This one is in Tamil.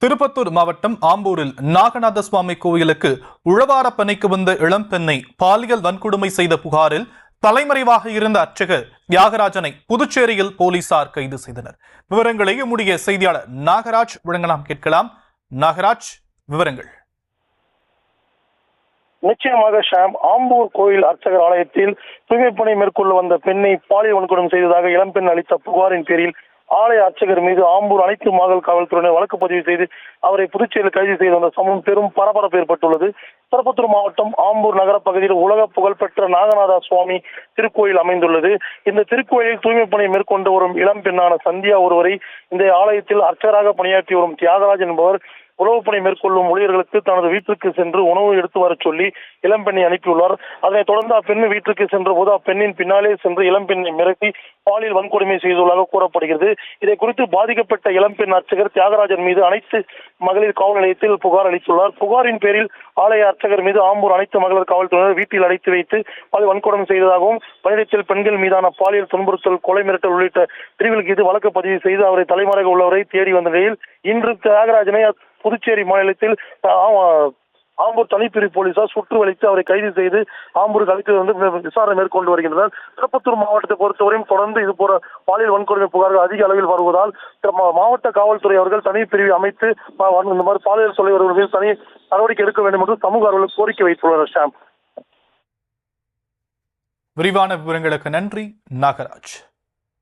திருப்பத்தூர் மாவட்டம் ஆம்பூரில் நாகநாத சுவாமி கோயிலுக்கு உழவார பணிக்கு வந்த இளம்பெண்ணை பாலியல் வன்கொடுமை செய்த புகாரில் தலைமறைவாக இருந்த அர்ச்சகர் தியாகராஜனை புதுச்சேரியில் போலீசார் கைது செய்தனர். விவரங்களை நம்முடைய செய்தியாளர் நாகராஜ் வழங்கலாம். கேட்கலாம். நாகராஜ், விவரங்கள். நிச்சயமாக ஷாம், ஆம்பூர் கோயில் அர்ச்சகர் ஆலயத்தில் தூய்மைப் பணி மேற்கொள்ள வந்த பெண்ணை பாலியல் வன்கொடுமை செய்ததாக இளம்பெண் அளித்த புகாரின் பேரில் ஆலய அர்ச்சகர் மீது ஆம்பூர் அனைத்து மாகல் காவல்துறையினர் வழக்கு பதிவு செய்து அவரை புதுச்சேரியில் கைது செய்து வந்த சம்பவம் பெரும் பரபரப்பு ஏற்பட்டுள்ளது. திருப்பத்தூர் மாவட்டம் ஆம்பூர் நகர பகுதியில் உலக புகழ்பெற்ற நாகநாத சுவாமி திருக்கோயில் அமைந்துள்ளது. இந்த திருக்கோயிலில் தூய்மை பணி மேற்கொண்டு வரும் இளம் பெண்ணான சந்தியா ஒருவரை இந்த ஆலயத்தில் அர்ச்சகராக பணியாற்றி வரும் தியாகராஜ் என்பவர் உணவு பணி மேற்கொள்ளும் ஊழியர்களுக்கு தனது வீட்டிற்கு சென்று உணவு எடுத்து வர சொல்லி இளம்பெண்ணை அனுப்பியுள்ளார். அதனைத் தொடர்ந்து அப்பெண் வீட்டிற்கு சென்ற போது அப்பெண்ணின் பின்னாலே சென்று இளம்பெண்ணை மிரட்டி பாலியல் வன்கொடுமை செய்துள்ளதாக கூறப்படுகிறது. இதை குறித்து பாதிக்கப்பட்ட இளம்பெண் அர்ச்சகர் தியாகராஜன் மீது அனைத்து மகளிர் காவல் நிலையத்தில் புகார் அளித்துள்ளார். புகாரின் பேரில் ஆலய அர்ச்சகர் மீது ஆம்பூர் அனைத்து மகளிர் காவல்துறையினர் வீட்டில் அடைத்து வைத்து பாலியல் வன்கொடுமை செய்ததாகவும் பணியிடத்தில் பெண்கள் மீதான பாலியல் துன்புறுத்தல், கொலை மிரட்டல் உள்ளிட்ட பிரிவுகளுக்கு மீது வழக்கு பதிவு செய்து அவரை தலைமறைவாக உள்ளவரை தேடி வந்த நிலையில் இன்று தியாகராஜனை புதுச்சேரி மாநிலத்தில் ஆம்பூர் தனிப்பிரிவு போலீசார் சுற்று வளைத்து அவரை கைது செய்து ஆம்பூருக்கு அழைத்து வந்து விசாரணை மேற்கொண்டு வருகின்றனர். திருப்பத்தூர் மாவட்டத்தை பொறுத்தவரையும் தொடர்ந்து இது போல பாலியல் வன்கொடுமை புகார்கள் அதிக அளவில் வருவதால் மாவட்ட காவல்துறை அவர்கள் தனிப்பிரிவு அமைத்து இந்த மாதிரி பாலியல் தொலைவர்கள் மீது தனி நடவடிக்கை எடுக்க வேண்டும் என்று சமூக ஆர்வலர்கள் கோரிக்கை வைத்துள்ளனர். ஷாம், விரிவான விவரங்களுக்கு நன்றி நாகராஜ்.